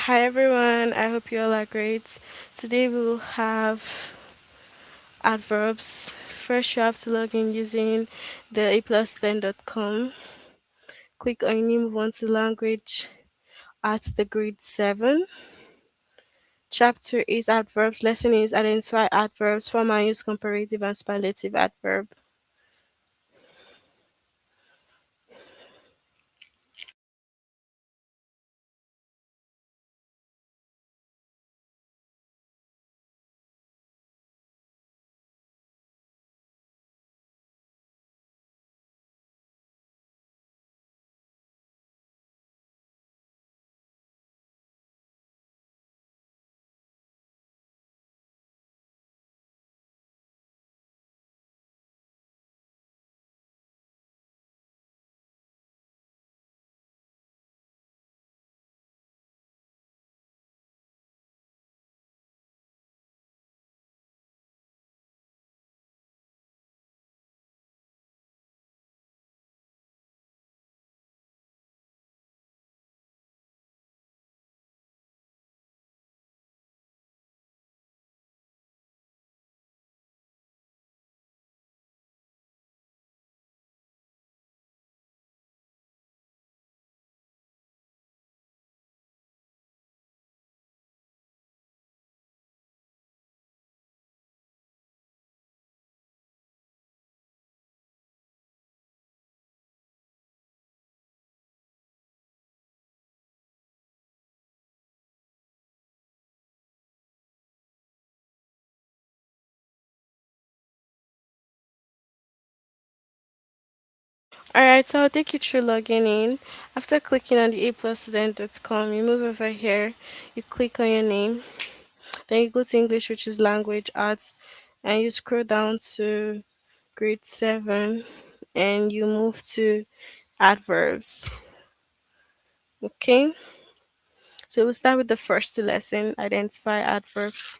Hi everyone, I hope you all are great. Today we will have adverbs. First, you have to log in using the a+10.com. Click on your name, move on to language at the grade 7. Chapter is adverbs. Lesson is identify adverbs, form and use comparative and superlative adverb. Alright, so I'll take you through logging in. After clicking on the a+student.com, you move over here, you click on your name, then you go to English, which is language arts, and you scroll down to grade 7 and you move to adverbs. Okay, so we'll start with the first lesson, identify adverbs.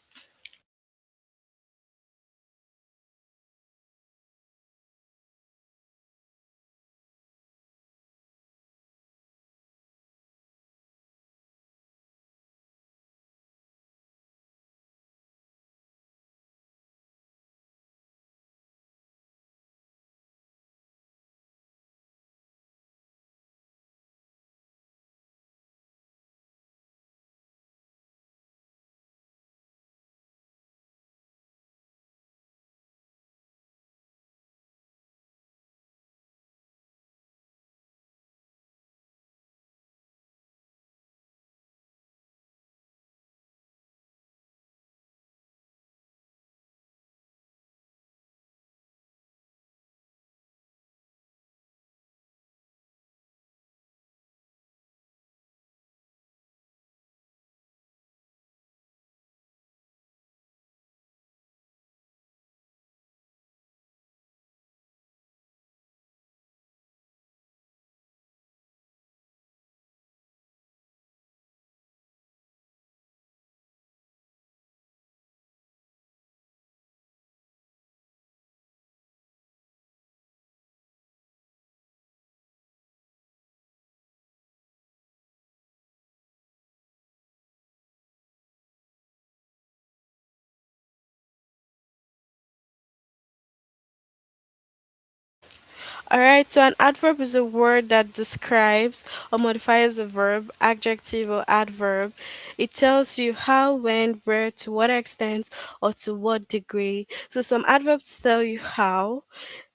Alright, so an adverb is a word that describes or modifies a verb, adjective, or adverb. It tells you how, when, where, to what extent, or to what degree. So some adverbs tell you how.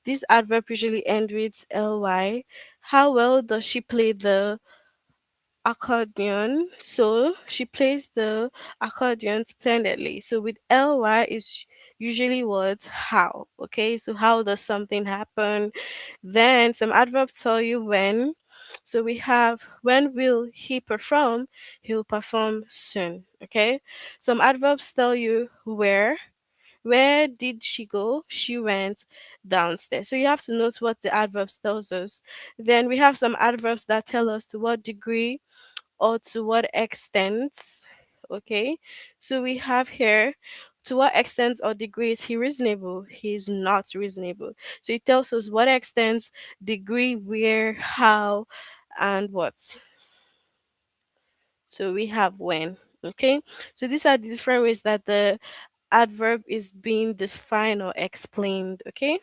This adverb usually ends with ly. How well does she play the accordion? So she plays the accordion splendidly. So with ly is usually what how. Okay, so how does something happen? Then some adverbs tell you when. So we have when will he perform? He'll perform soon. Okay. Some adverbs tell you where. Where did she go? She went downstairs. So you have to note what the adverbs tells us. Then we have some adverbs that tell us to what degree or to what extent. Okay. So we have here to what extent or degree is he reasonable? He is not reasonable. So it tells us what extent, degree, where, how, and what. So we have when. Okay. So these are the different ways that the adverb is being defined or explained. Okay.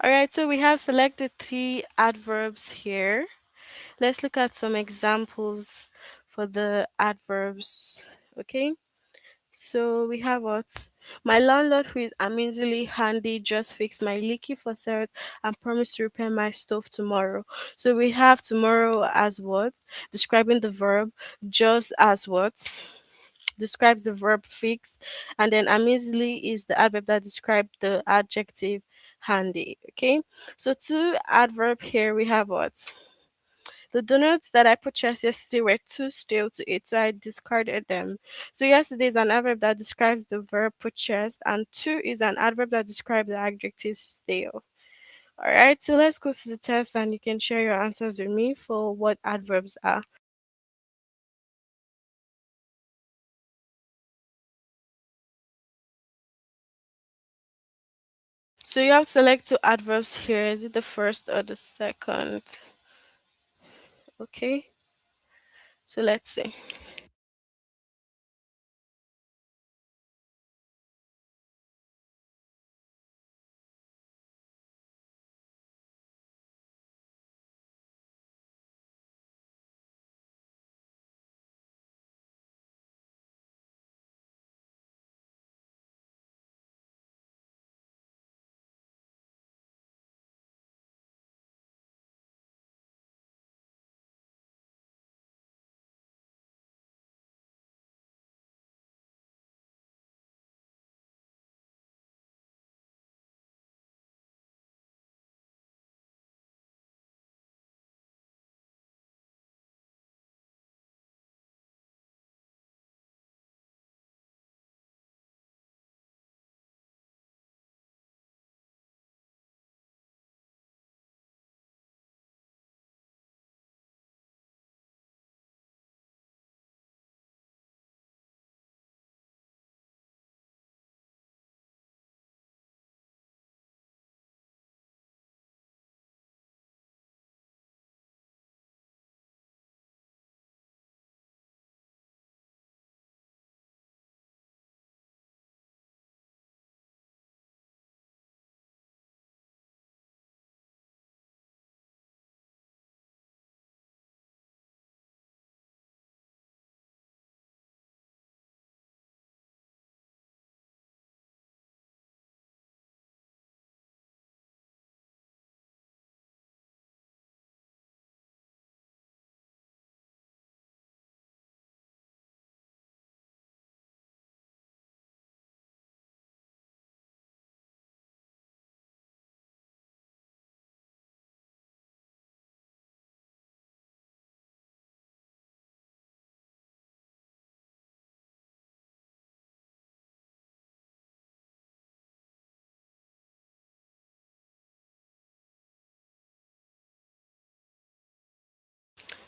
All right. So we have selected three adverbs here. Let's look at some examples for the adverbs. Okay. So we have what? My landlord, who is amazingly handy, just fixed my leaky faucet and promised to repair my stove tomorrow. So we have tomorrow as what? Describing the verb. Just as what? Describes the verb fix. And then amazingly is the adverb that describes the adjective handy. Okay. So two adverb here we have what? The donuts that I purchased yesterday were too stale to eat, so I discarded them. So yesterday is an adverb that describes the verb purchased, and two is an adverb that describes the adjective stale. All right, so let's go to the test, and you can share your answers with me for what adverbs are. So you have to select two adverbs here. Is it the first or the second? Okay, so let's see.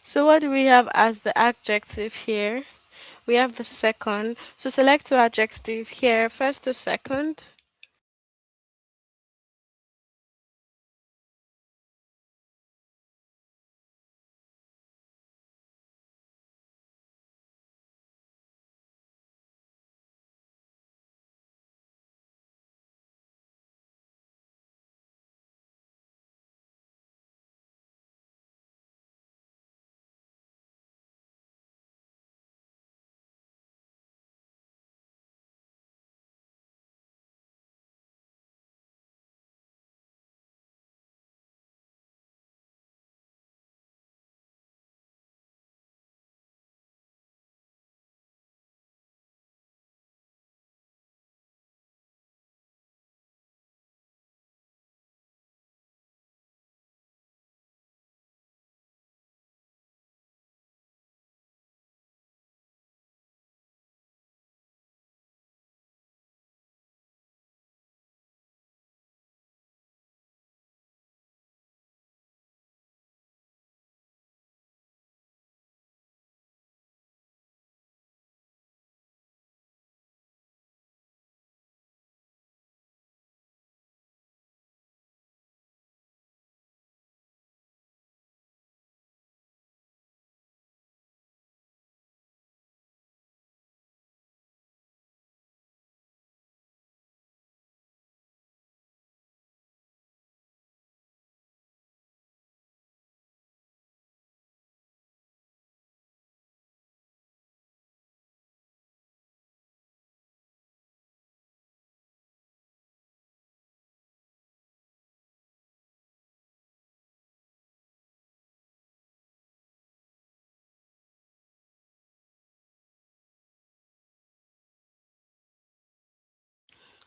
So what do we have as the adjective here? We have the second. So select two adjective here, first to second.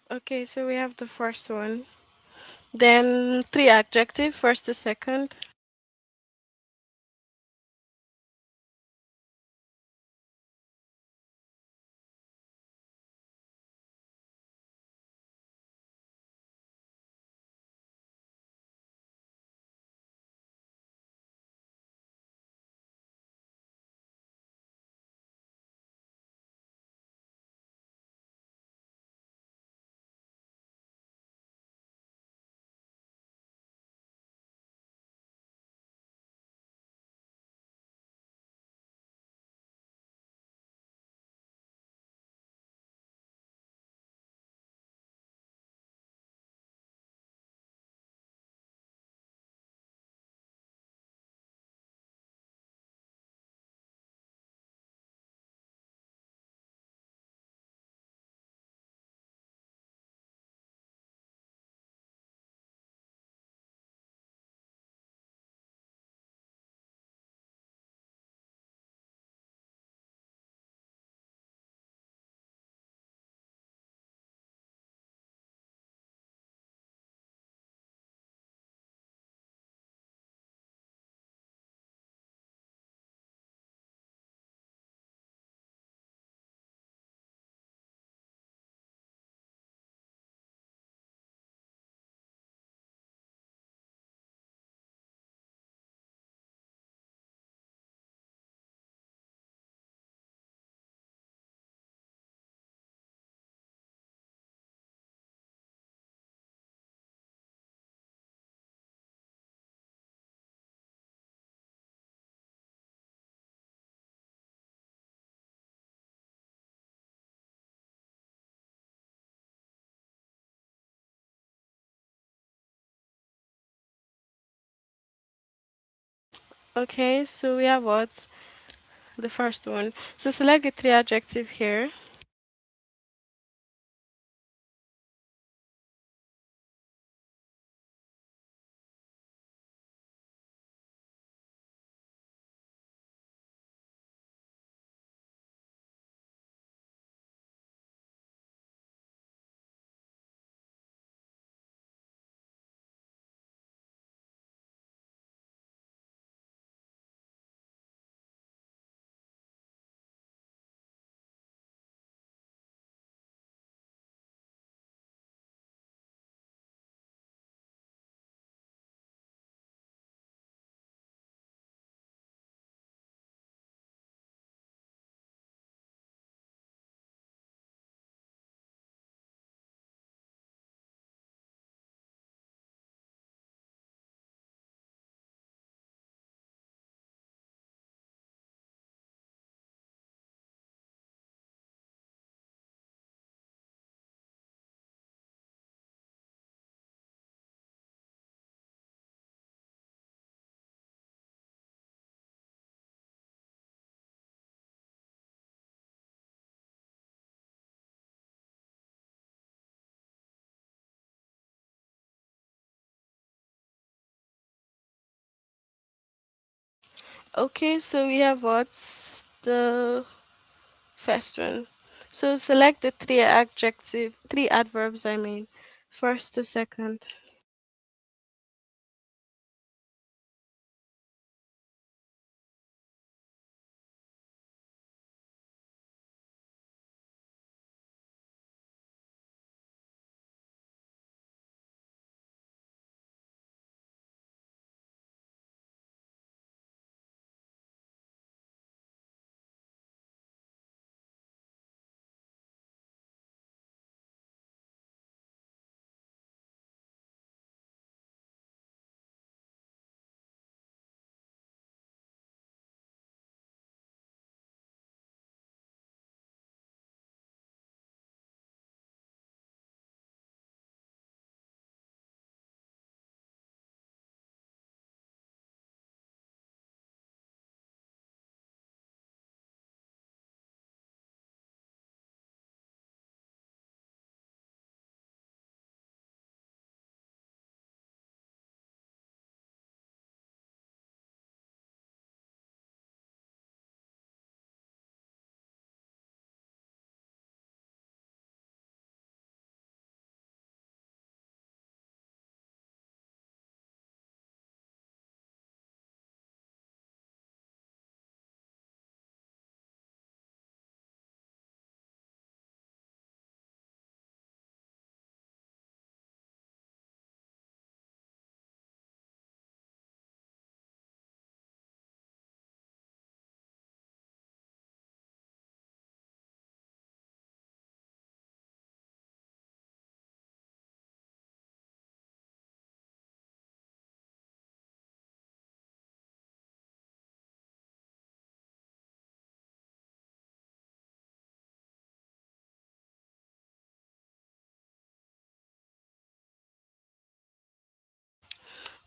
Okay, so we have the first one. Then three adjective, first to second. Okay, so we have what? The first one. So select the three adjective here. Okay, so we have what's the first one. So select the three adjective, three adverbs, I mean, first to second.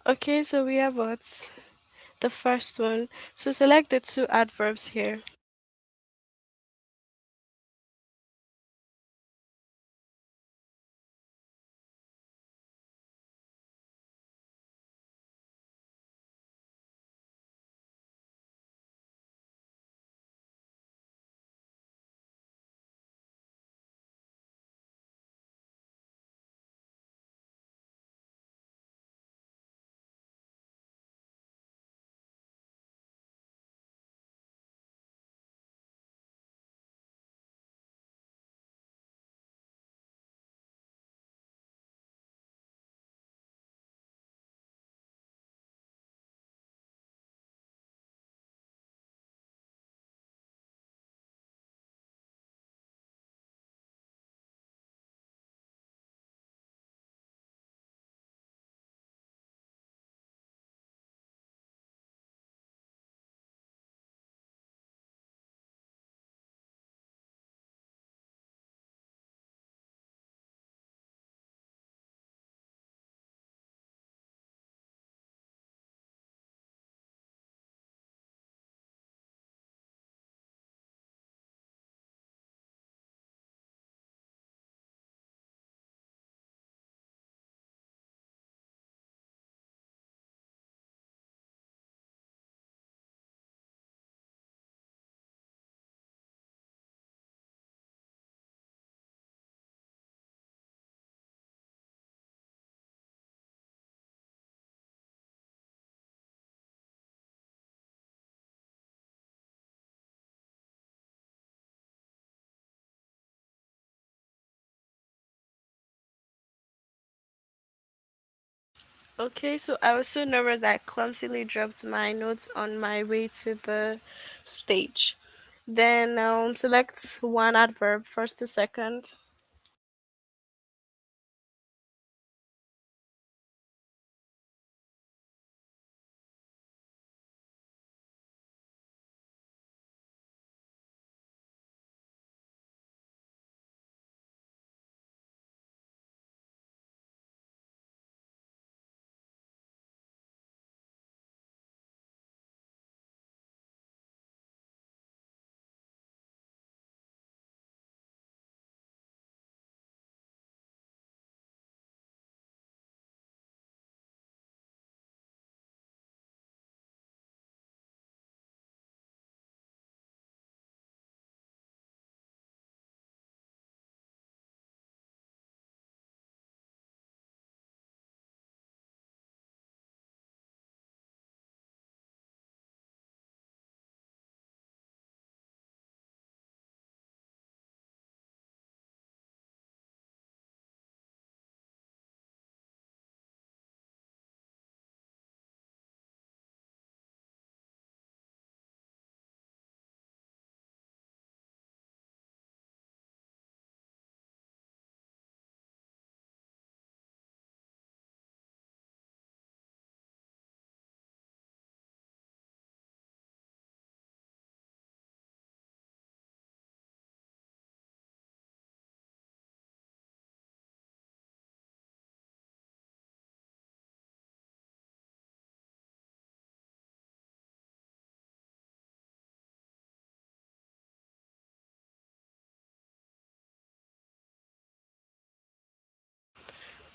Okay, so we have what? The first one. So select the two adverbs here. Okay, so I also noticed that I clumsily dropped my notes on my way to the stage. Then select one adverb, first to second.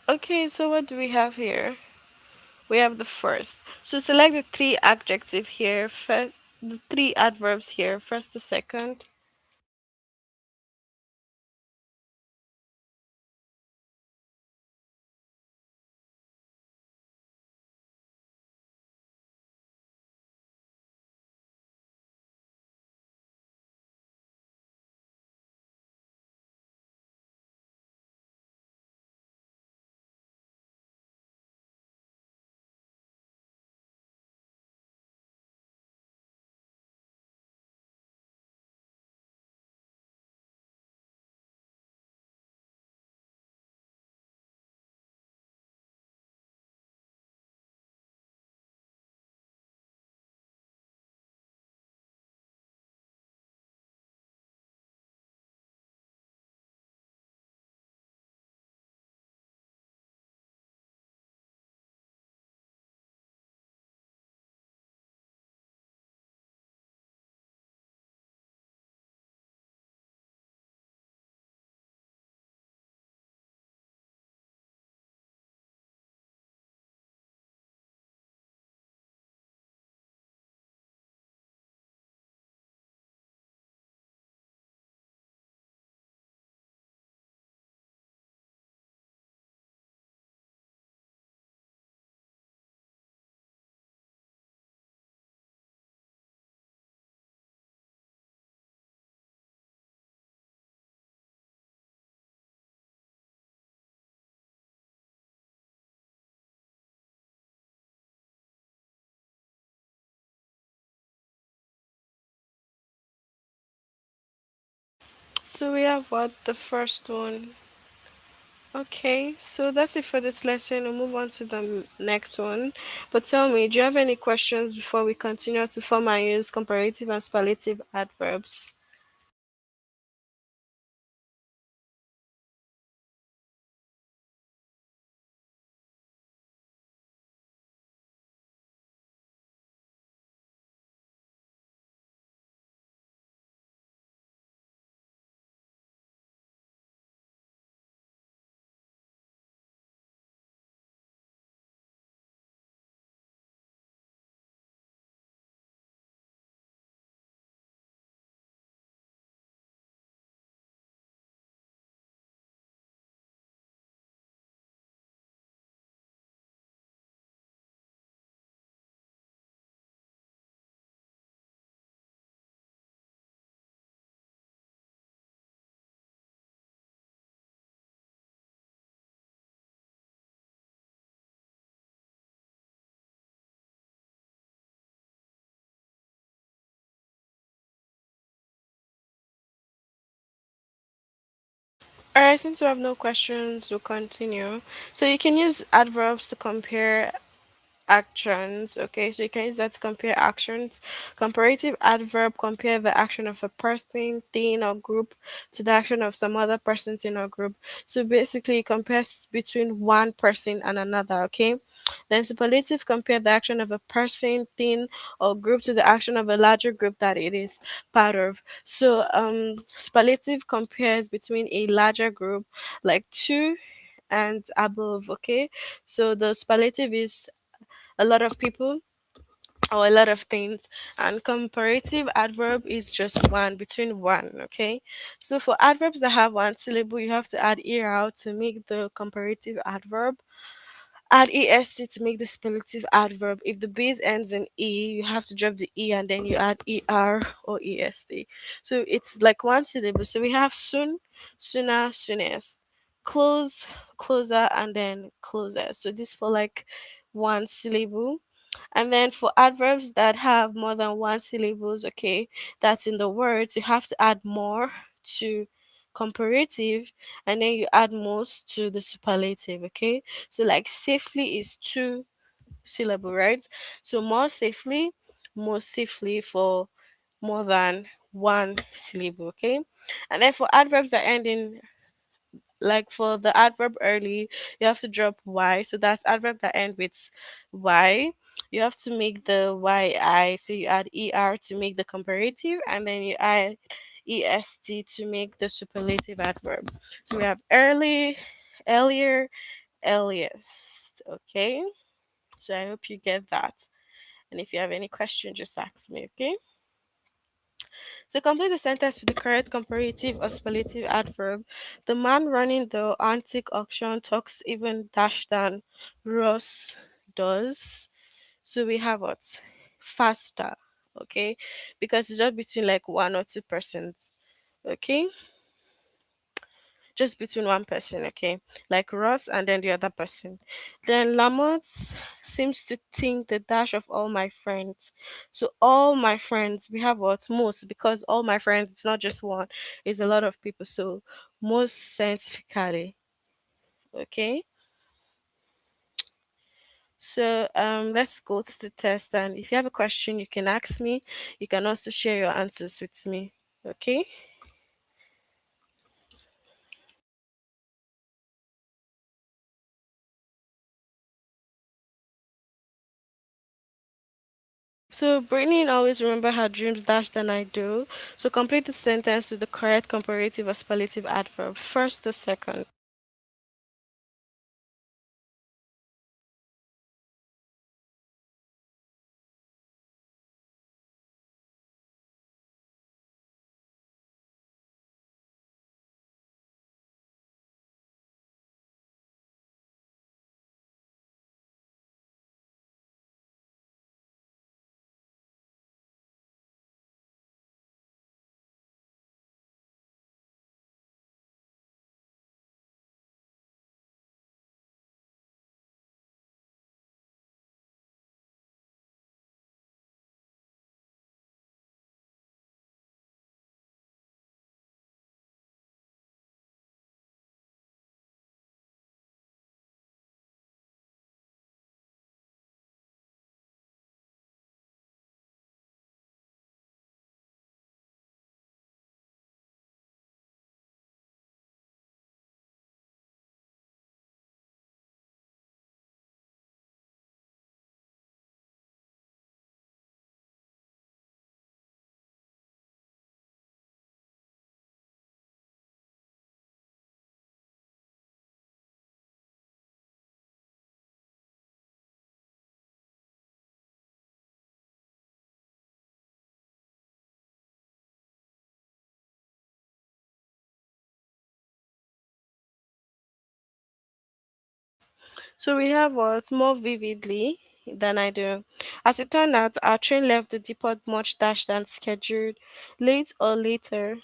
Okay, so what do we have here? We have the first. So select the three adjective here, the three adverbs here, first to second. So we have what? The first one. Okay, so that's it for this lesson. We'll move on to the next one. But tell me, do you have any questions before we continue to form and use comparative and superlative adverbs? Alright, since we have no questions, we'll continue. So you can use adverbs to compare actions. Okay, so you can use that to compare actions. Comparative adverb compare the action of a person, thing, or group to the action of some other person, thing, or group. So basically it compares between one person and another. Okay, then superlative compare the action of a person, thing, or group to the action of a larger group that it is part of. So superlative compares between a larger group, like two and above. Okay, so the superlative is a lot of people or a lot of things, and comparative adverb is just one, between one. Okay, so for adverbs that have one syllable, you have to add er to make the comparative adverb, add est to make the superlative adverb. If the base ends in e, you have to drop the e and then you add er or est. So it's like one syllable. So we have soon, sooner, soonest, close, closer, and then closer. So this for like one syllable. And then for adverbs that have more than one syllables, okay, that's in the words, you have to add more to comparative, and then you add most to the superlative. Okay, so like safely is two syllable, right? So more safely, more safely for more than one syllable. Okay, and then for adverbs that end in, like for the adverb early, you have to drop y, so that's adverb that end with y. You have to make the yi, so you add er to make the comparative, and then you add est to make the superlative adverb. So we have early, earlier, earliest. Okay, so I hope you get that, and if you have any question, just ask me. Okay, to complete the sentence with the correct comparative or superlative adverb, the man running the antique auction talks even dash than Ross does. So we have what? Faster. Okay, because it's just between like one or two persons. Okay, just between one person. Okay, like Ross and then the other person. Then Lamont seems to think the dash of all my friends. So all my friends, we have what? Most, because all my friends, it's not just one, it's a lot of people. So most scientifically. Okay, so let's go to the test, and if you have a question you can ask me. You can also share your answers with me. Okay, so Brittany always remember her dreams dash than I do. So complete the sentence with the correct comparative or superlative adverb, first or second. So we have what more vividly than I do. As it turned out, our train left the depot much dashed than scheduled, late or later.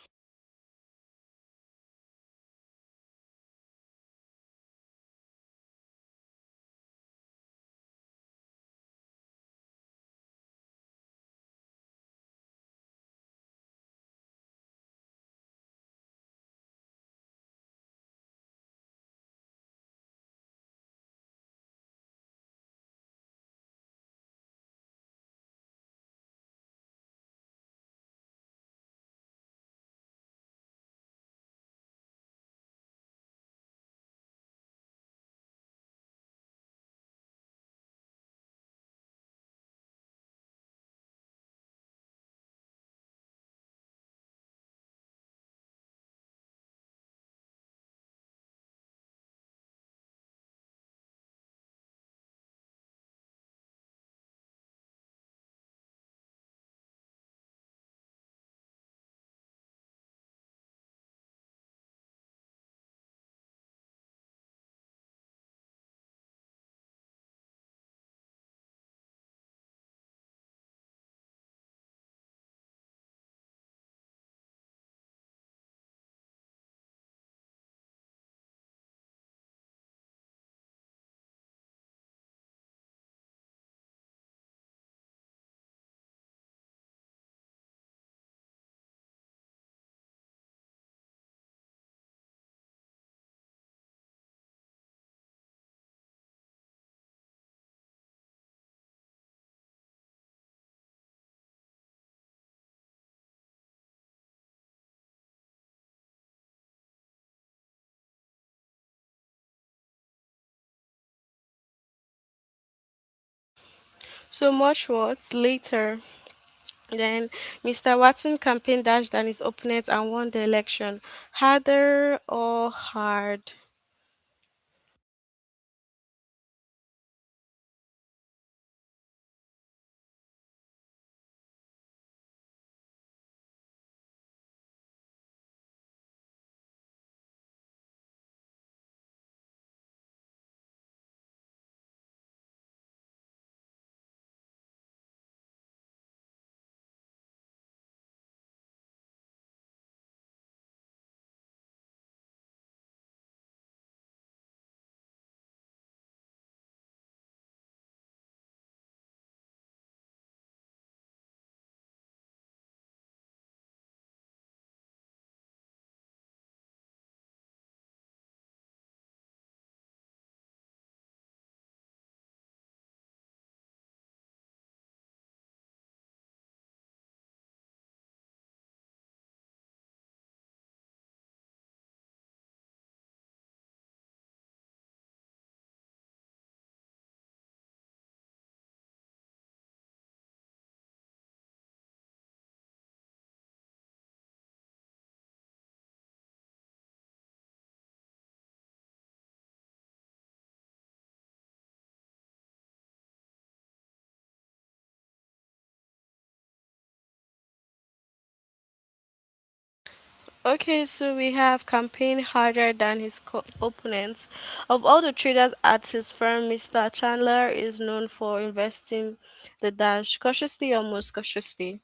So much what later. Then Mr. Watson campaigned dashed than his opponent and won the election. Harder or hard? Okay, so we have campaign harder than his opponents. Of all the traders at his firm, Mr. Chandler is known for investing the dash cautiously or most cautiously.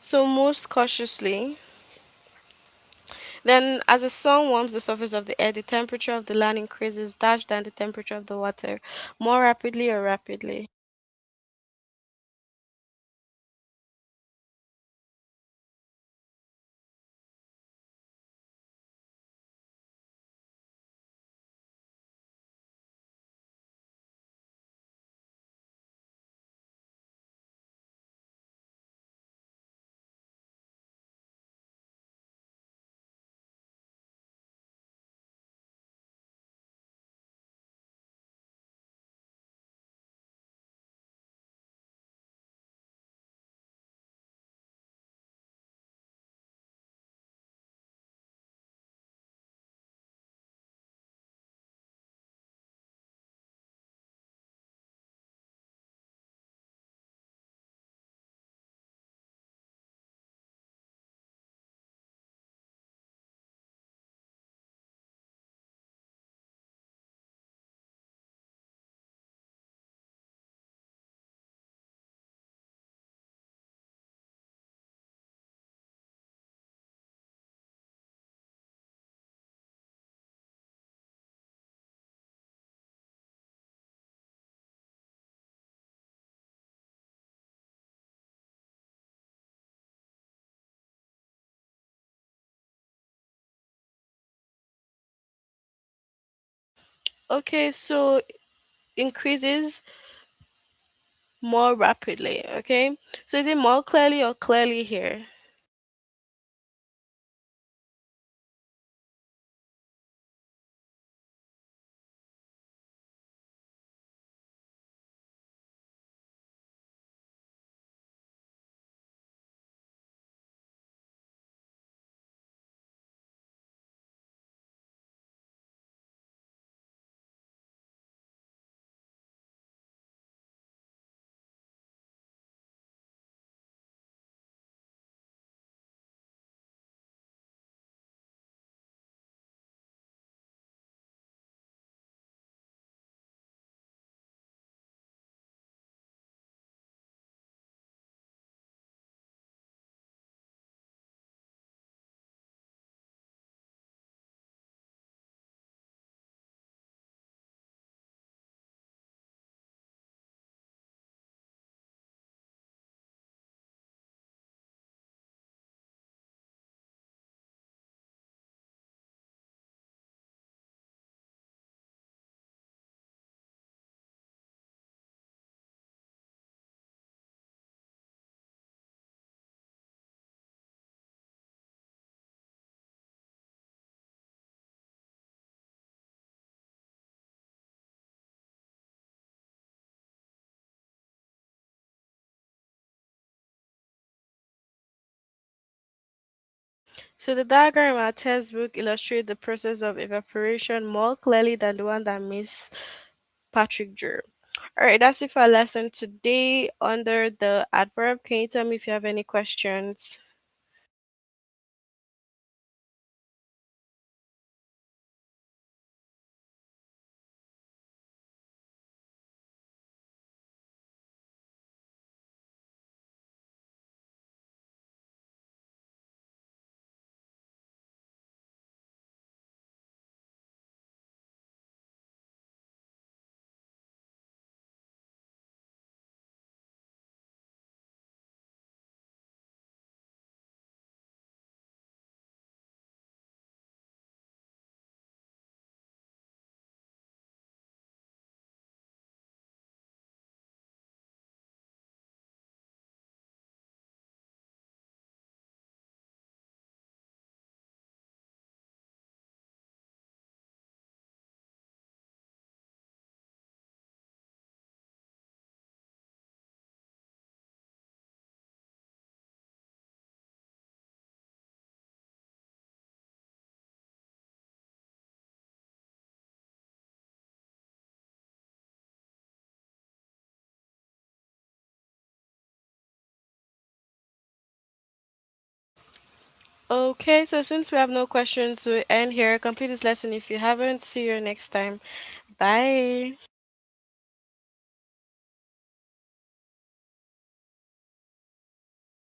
So most cautiously. Then, as the sun warms the surface of the air, the temperature of the land increases dash than the temperature of the water, more rapidly or rapidly. Okay, so increases more rapidly. Okay, so is it more clearly or clearly here? So the diagram in our textbook illustrates the process of evaporation more clearly than the one that Miss Patrick drew. All right, that's it for our lesson today under the adverb. Can you tell me if you have any questions? Okay, so since we have no questions, we end here. Complete this lesson if you haven't. See you next time. Bye.